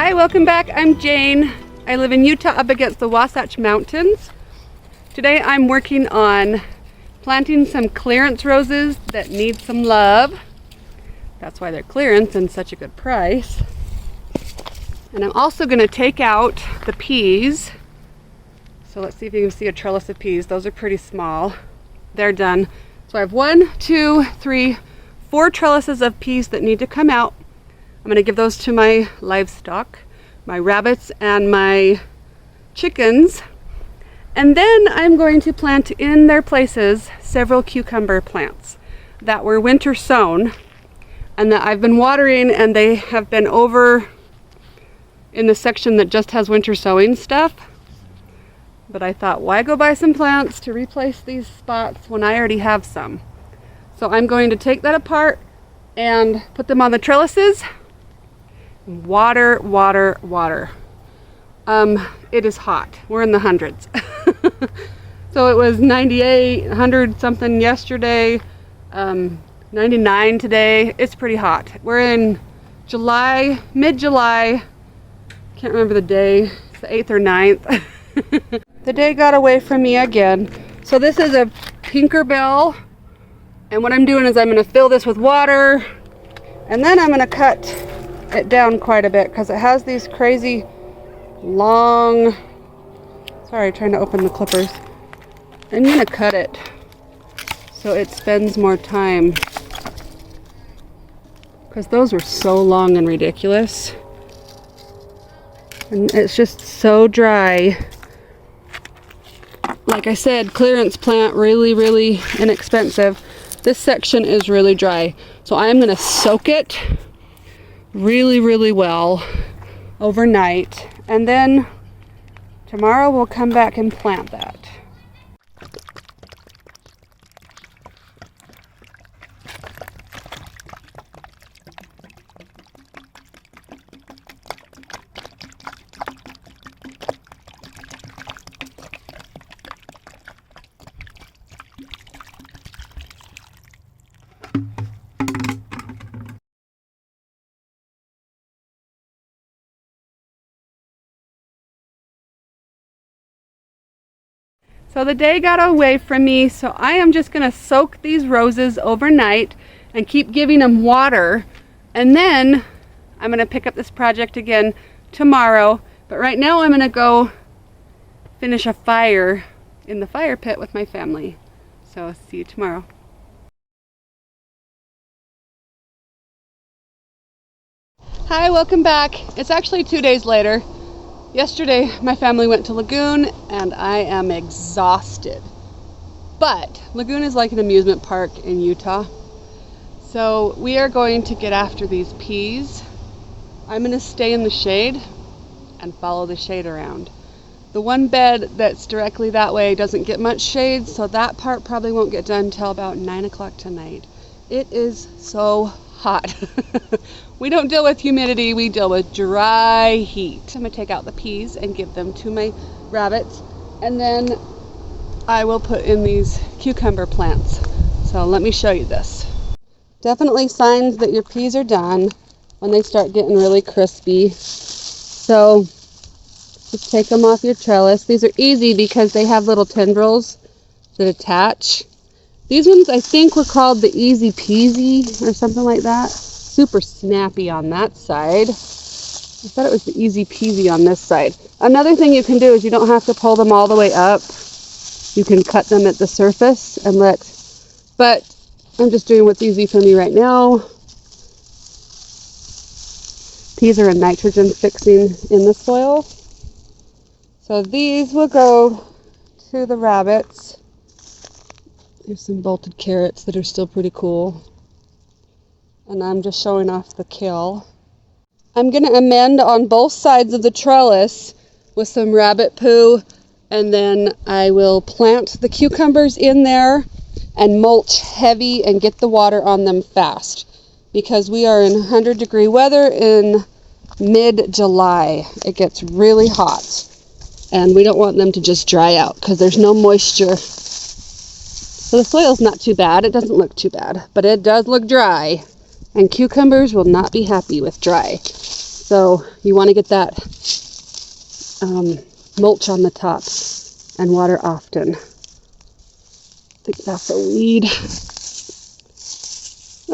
Hi, welcome back. I'm Jane. I live in Utah up against the Wasatch Mountains. Today I'm working on planting some clearance roses that need some love. That's why they're clearance and such a good price. And I'm also going to take out the peas. So let's see if you can see a trellis of peas. Those are pretty small. They're done. So I have 1, 2, 3, 4 trellises of peas that need to come out. I'm going to give those to my livestock, my rabbits and my chickens. And then I'm going to plant in their places several cucumber plants that were winter sown and that I've been watering, and they have been over in the section that just has winter sowing stuff. But I thought, why go buy some plants to replace these spots when I already have some? So I'm going to take that apart and put them on the trellises. Water, water, water. It is hot. We're in the hundreds. So it was 98, 100 something yesterday, 99 today. It's pretty hot. We're in July, mid-July. Can't remember the day. It's the 8th or 9th. The day got away from me again. So this is a Tinkerbell. And what I'm doing is I'm going to fill this with water. And then I'm going to cut it down quite a bit because it has these crazy long, sorry, trying to open the clippers. I'm going to cut it so it spends more time because those were so long and ridiculous. And it's just so dry. Like I said, clearance plant, really, really inexpensive. This section is really dry. So I'm going to soak it really, really well overnight. And then tomorrow we'll come back and plant that. So the day got away from me, so I am just going to soak these roses overnight and keep giving them water. And then I'm going to pick up this project again tomorrow. But right now I'm going to go finish a fire in the fire pit with my family. So see you tomorrow. Hi, welcome back. It's actually 2 days later. Yesterday, my family went to Lagoon, and I am exhausted. But Lagoon is like an amusement park in Utah. So we are going to get after these peas. I'm going to stay in the shade and follow the shade around. The one bed that's directly that way doesn't get much shade, so that part probably won't get done until about 9 o'clock tonight. It is so hot. We don't deal with humidity, we deal with dry heat. I'm going to take out the peas and give them to my rabbits, and then I will put in these cucumber plants. So let me show you this. Definitely signs that your peas are done when they start getting really crispy. So just take them off your trellis. These are easy because they have little tendrils that attach. These ones I think were called the Easy Peasy or something like that. Super snappy on that side. I thought it was the Easy Peasy on this side. Another thing you can do is you don't have to pull them all the way up. You can cut them at the surface and but I'm just doing what's easy for me right now. Peas are a nitrogen fixing in the soil. So these will go to the rabbits. There's some bolted carrots that are still pretty cool. And I'm just showing off the kale. I'm going to amend on both sides of the trellis with some rabbit poo, and then I will plant the cucumbers in there and mulch heavy and get the water on them fast because we are in 100-degree weather in mid-July. It gets really hot and we don't want them to just dry out because there's no moisture. So the soil's not too bad. It doesn't look too bad, but it does look dry. And cucumbers will not be happy with dry. So you want to get that mulch on the top and water often. I think that's a weed.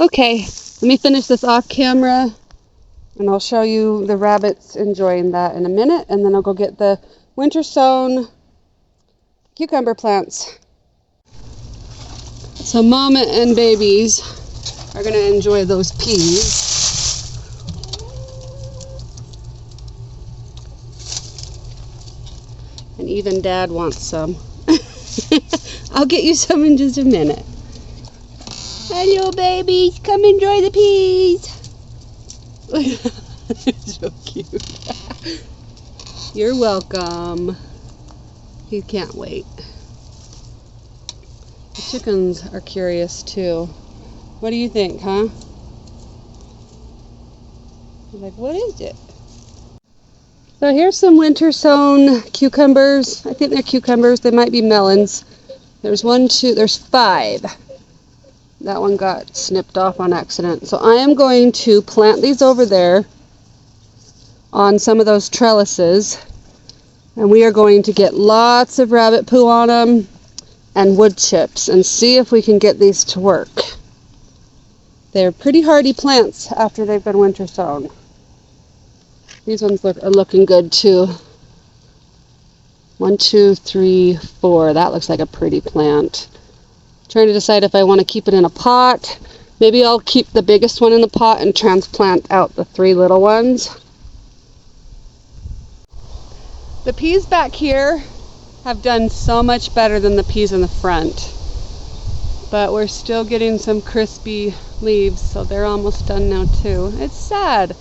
Okay, let me finish this off camera and I'll show you the rabbits enjoying that in a minute, and then I'll go get the winter sown cucumber plants. So mama and babies are going to enjoy those peas. And even Dad wants some. I'll get you some in just a minute. Hello babies, come enjoy the peas. So cute. You're welcome. He can't wait. The chickens are curious too. What do you think, huh? You're like, what is it? So here's some winter sown cucumbers. I think they're cucumbers. They might be melons. There's 5. That one got snipped off on accident. So I am going to plant these over there on some of those trellises. And we are going to get lots of rabbit poo on them and wood chips and see if we can get these to work. They're pretty hardy plants after they've been winter sown. These ones are looking good too. 1, 2, 3, 4. That looks like a pretty plant. Trying to decide if I want to keep it in a pot. Maybe I'll keep the biggest one in the pot and transplant out the 3 little ones. The peas back here have done so much better than the peas in the front. But we're still getting some crispy leaves, so they're almost done now too. It's sad.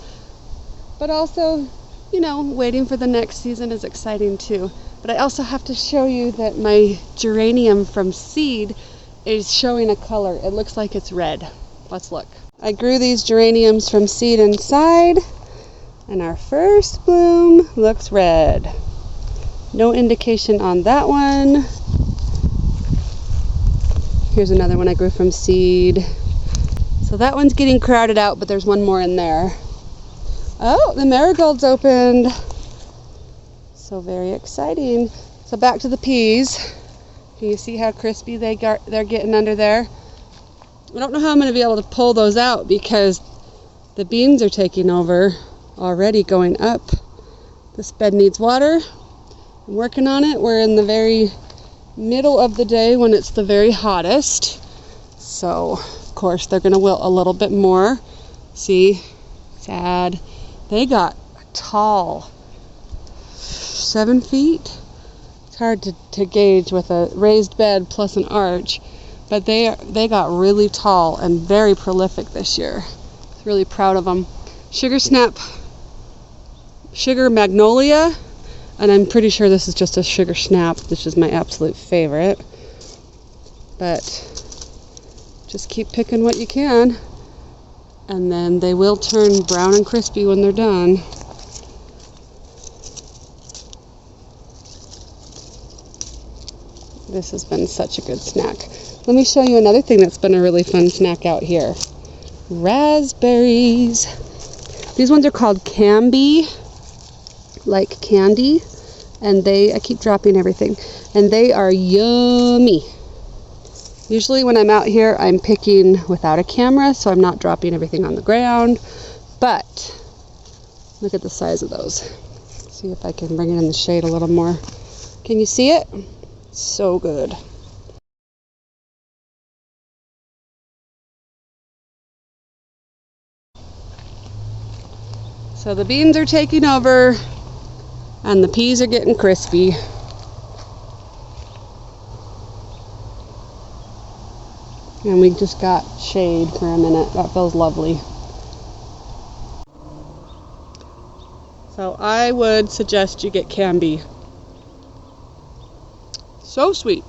But also, you know, waiting for the next season is exciting too. But I also have to show you that my geranium from seed is showing a color. It looks like it's red. Let's look. I grew these geraniums from seed inside, and our first bloom looks red. No indication on that one. Here's another one I grew from seed. So that one's getting crowded out, but there's one more in there. Oh, the marigolds opened. So very exciting. So back to the peas. Can you see how crispy they're getting under there? I don't know how I'm going to be able to pull those out because the beans are taking over already, going up. This bed needs water. I'm working on it. We're in the very middle of the day when it's the very hottest. So, of course, they're going to wilt a little bit more. See? Sad. They got tall. 7 feet? It's hard to gauge with a raised bed plus an arch. But they got really tall and very prolific this year. Really proud of them. Sugar magnolia. And I'm pretty sure this is just a sugar snap. This is my absolute favorite. But just keep picking what you can. And then they will turn brown and crispy when they're done. This has been such a good snack. Let me show you another thing that's been a really fun snack out here. Raspberries. These ones are called Camby, like candy, and I keep dropping everything, and they are yummy. Usually when I'm out here, I'm picking without a camera, so I'm not dropping everything on the ground, but look at the size of those. See if I can bring it in the shade a little more. Can you see it? So good. So the beans are taking over and the peas are getting crispy. And we just got shade for a minute. That feels lovely. So I would suggest you get Camby. So sweet.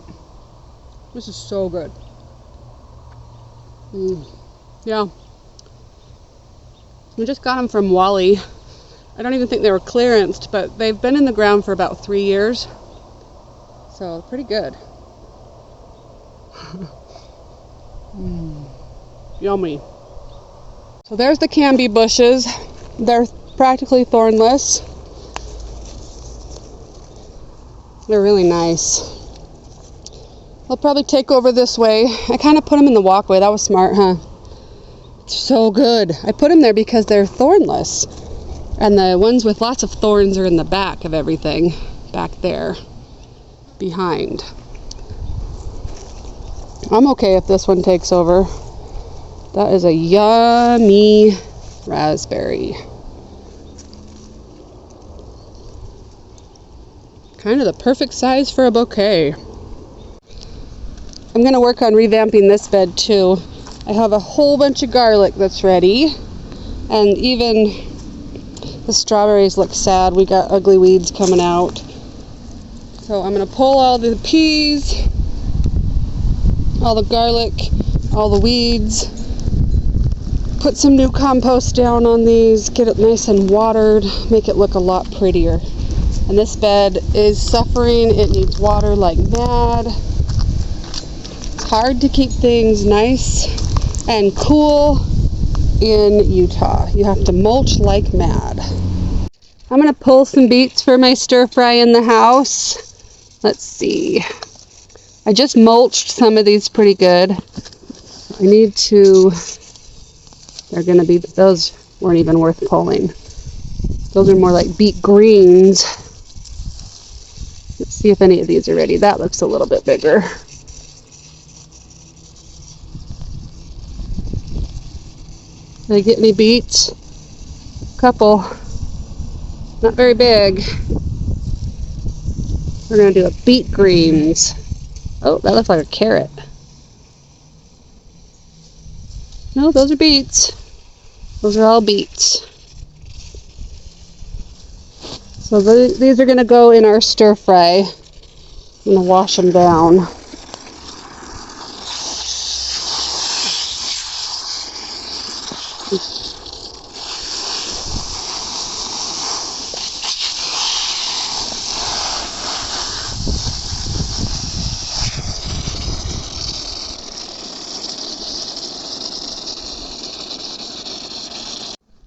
This is so good. Yeah. We just got them from Wally. I don't even think they were clearanced, but they've been in the ground for about 3 years. So pretty good. Yummy. So there's the Camby bushes. They're practically thornless. They're really nice. I'll probably take over this way. I kind of put them in the walkway. That was smart, huh? So good. I put them there because they're thornless. And the ones with lots of thorns are in the back of everything. Back there. Behind. I'm okay if this one takes over. That is a yummy raspberry. Kind of the perfect size for a bouquet. I'm going to work on revamping this bed too. I have a whole bunch of garlic that's ready. And even the strawberries look sad. We got ugly weeds coming out. So I'm going to pull all the peas, all the garlic, all the weeds. Put some new compost down on these. Get it nice and watered. Make it look a lot prettier. And this bed is suffering. It needs water like mad. It's hard to keep things nice and cool in Utah. You have to mulch like mad. I'm going to pull some beets for my stir fry in the house. Let's see. I just mulched some of these pretty good. I need to... They're going to be... Those weren't even worth pulling. Those are more like beet greens. Let's see if any of these are ready. That looks a little bit bigger. Did I get any beets? Couple. Not very big. We're going to do a beet greens. Oh, that looks like a carrot. No, those are beets. Those are all beets. So these are going to go in our stir fry. I'm going to wash them down.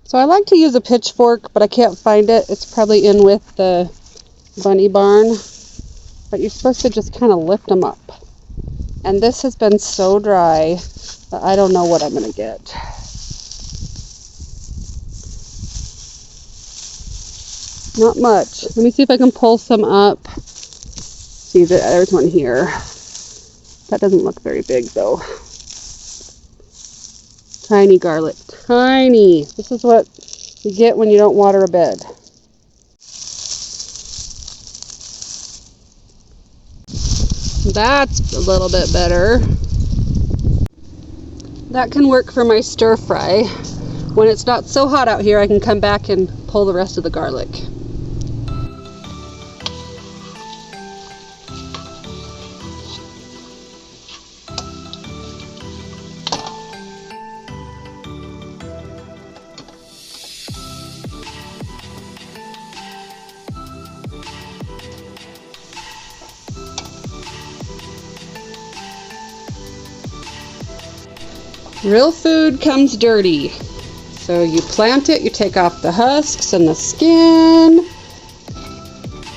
So I like to use a pitchfork, but I can't find it. It's probably in with the bunny barn. But you're supposed to just kind of lift them up. And this has been so dry that I don't know what I'm going to get. Not much. Let me see if I can pull some up. See, there's one here. That doesn't look very big though. Tiny garlic. Tiny. This is what you get when you don't water a bed. That's a little bit better. That can work for my stir fry. When it's not so hot out here, I can come back and pull the rest of the garlic. Real food comes dirty. So you plant it, you take off the husks and the skin,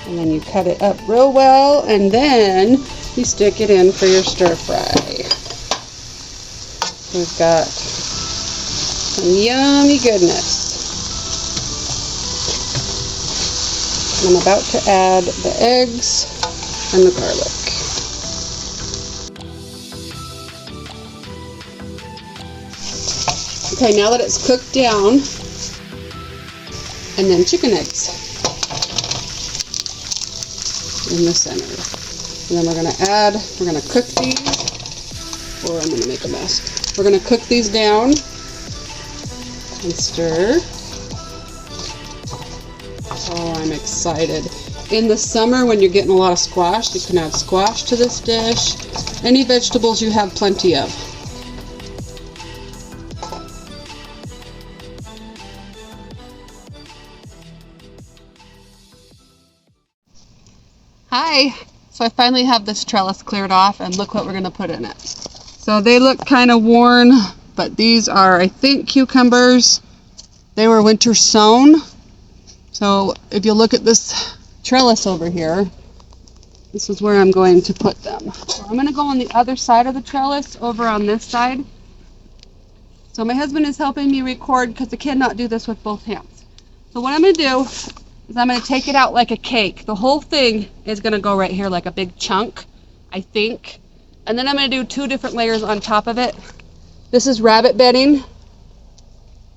and then you cut it up real well, and then you stick it in for your stir fry. We've got some yummy goodness. I'm about to add the eggs and the garlic. Okay, now that it's cooked down, and then chicken eggs in the center. And then we're going to cook these, or I'm going to make a mess. We're going to cook these down and stir. Oh, I'm excited. In the summer, when you're getting a lot of squash, you can add squash to this dish. Any vegetables you have plenty of. Hi! So I finally have this trellis cleared off, and look what we're going to put in it. So they look kind of worn, but these are, I think, cucumbers. They were winter sown, So if you look at this trellis over here, this is where I'm going to put them. So I'm going to go on the other side of the trellis, over on this side. So my husband is helping me record because I cannot do this with both hands. So what I'm going to do is I'm going to take it out like a cake. The whole thing is going to go right here like a big chunk, I think. And then I'm going to do 2 different layers on top of it. This is rabbit bedding.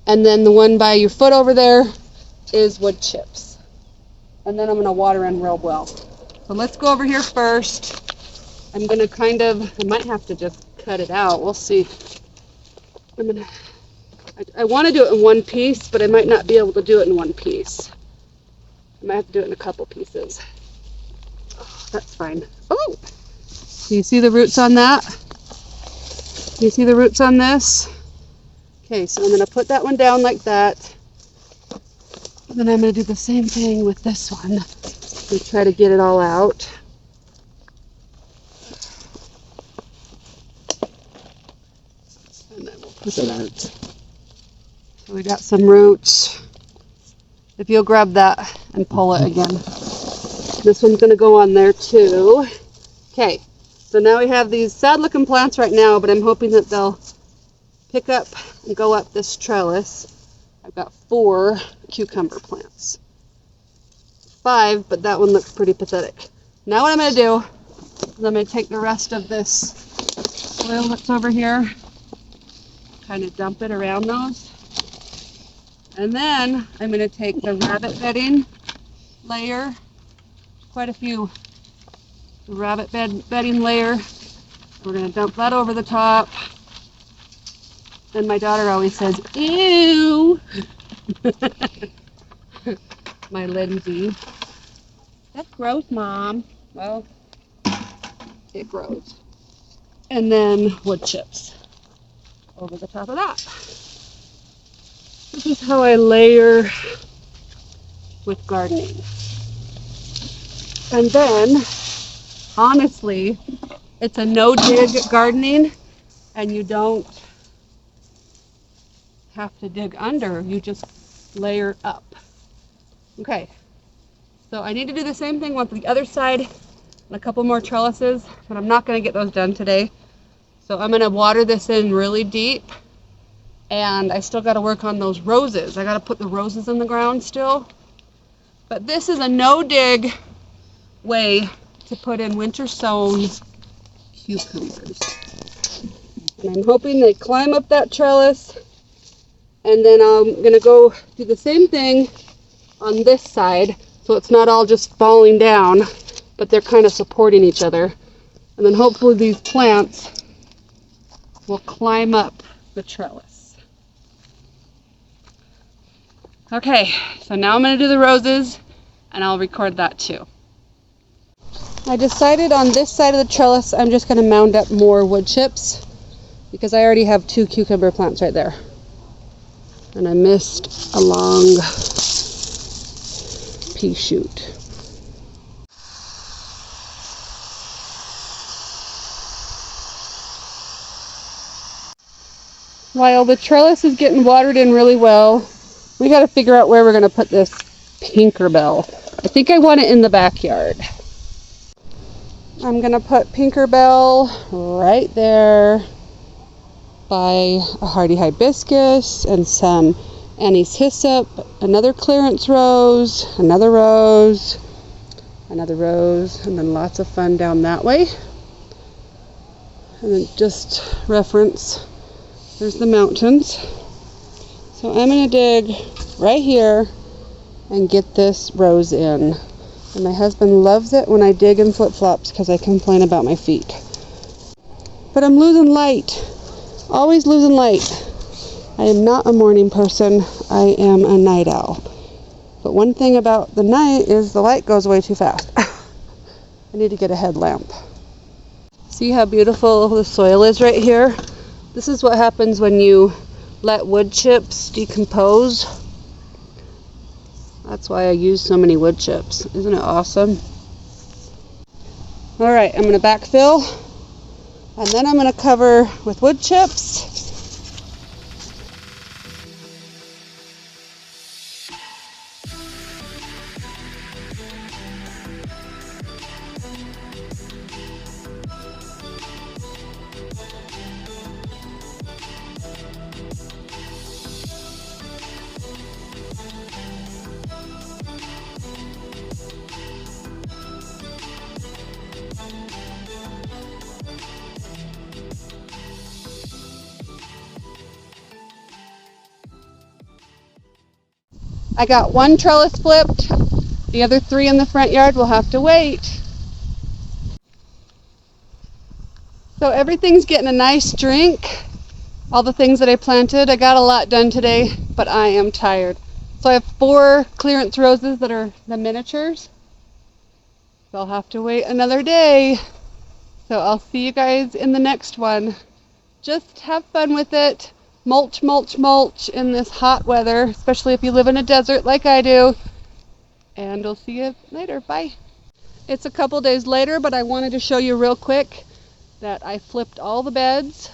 And then the one by your foot over there is wood chips. And then I'm going to water in real well. So let's go over here first. I'm going to I might have to just cut it out. We'll see. I want to do it in one piece, but I might not be able to do it in one piece. I might have to do it in a couple pieces. Oh, that's fine. Oh! Do you see the roots on that? Do you see the roots on this? Okay, so I'm going to put that one down like that. And then I'm going to do the same thing with this one. And try to get it all out. And then we'll put it out. So we got some roots. If you'll grab that and pull it again. This one's going to go on there too. Okay, so now we have these sad looking plants right now, but I'm hoping that they'll pick up and go up this trellis. I've got 4 cucumber plants. 5, but that one looks pretty pathetic. Now what I'm going to do is I'm going to take the rest of this soil that's over here, kind of dump it around those. And then I'm going to take the rabbit bedding layer, quite a few, the rabbit bedding layer. We're going to dump that over the top. And my daughter always says, ew! My Lindsay. That's gross, Mom. Well, it grows. And then wood chips over the top of that. This is how I layer with gardening. And then, honestly, it's a no-dig gardening, and you don't have to dig under. You just layer up. Okay, so I need to do the same thing with the other side and a couple more trellises, but I'm not going to get those done today. So I'm going to water this in really deep, and I still got to work on those roses. I got to put the roses in the ground still. But this is a no-dig way to put in winter sown cucumbers. And I'm hoping they climb up that trellis, and then I'm going to go do the same thing on this side, so it's not all just falling down, but they're kind of supporting each other. And then hopefully these plants will climb up the trellis. Okay, so now I'm going to do the roses, and I'll record that too. I decided on this side of the trellis I'm just going to mound up more wood chips, because I already have 2 cucumber plants right there. And I missed a long pea shoot. While the trellis is getting watered in really well, we got to figure out where we're going to put this Tinkerbell. I think I want it in the backyard. I'm going to put Tinkerbell right there by a hardy hibiscus and some Annie's hyssop, another clearance rose, another rose, another rose, and then lots of fun down that way. And then just reference, there's the mountains. So I'm going to dig right here and get this rose in. And my husband loves it when I dig in flip-flops because I complain about my feet. But I'm losing light. Always losing light. I am not a morning person. I am a night owl. But one thing about the night is the light goes away too fast. I need to get a headlamp. See how beautiful the soil is right here? This is what happens when you let wood chips decompose. That's why I use so many wood chips. Isn't it awesome? Alright, I'm going to backfill. And then I'm going to cover with wood chips. I got one trellis flipped. The other 3 in the front yard will have to wait. So everything's getting a nice drink. All the things that I planted. I got a lot done today, but I am tired. So I have 4 clearance roses that are the miniatures. They'll have to wait another day. So I'll see you guys in the next one. Just have fun with it. Mulch, mulch, mulch in this hot weather, especially if you live in a desert like I do. And we'll see you later. Bye. It's a couple days later, but I wanted to show you real quick that I flipped all the beds.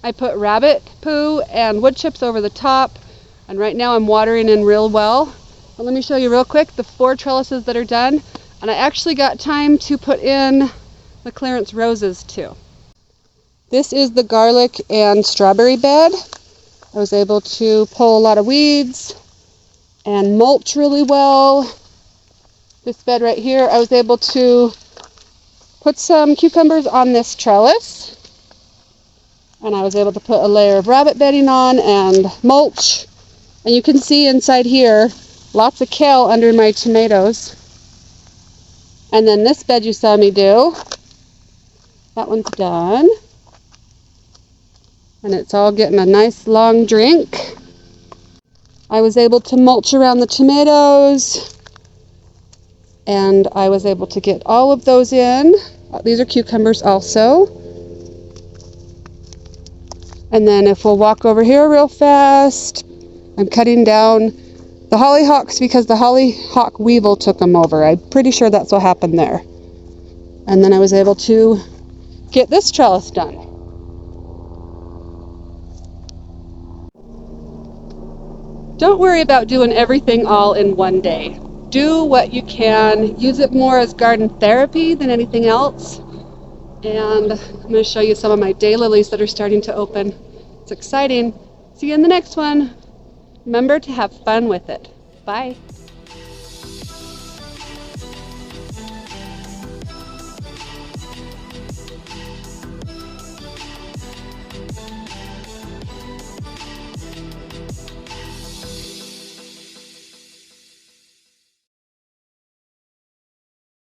I put rabbit poo and wood chips over the top, and right now I'm watering in real well. But let me show you real quick the 4 trellises that are done, and I actually got time to put in the clearance roses too. This is the garlic and strawberry bed. I was able to pull a lot of weeds and mulch really well. This bed right here, I was able to put some cucumbers on this trellis. And I was able to put a layer of rabbit bedding on and mulch. And you can see inside here, lots of kale under my tomatoes. And then this bed you saw me do, that one's done. And it's all getting a nice long drink. I was able to mulch around the tomatoes. And I was able to get all of those in. These are cucumbers also. And then if we'll walk over here real fast, I'm cutting down the hollyhocks because the hollyhock weevil took them over. I'm pretty sure that's what happened there. And then I was able to get this trellis done. Don't worry about doing everything all in one day. Do what you can. Use it more as garden therapy than anything else. And I'm going to show you some of my daylilies that are starting to open. It's exciting. See you in the next one. Remember to have fun with it. Bye.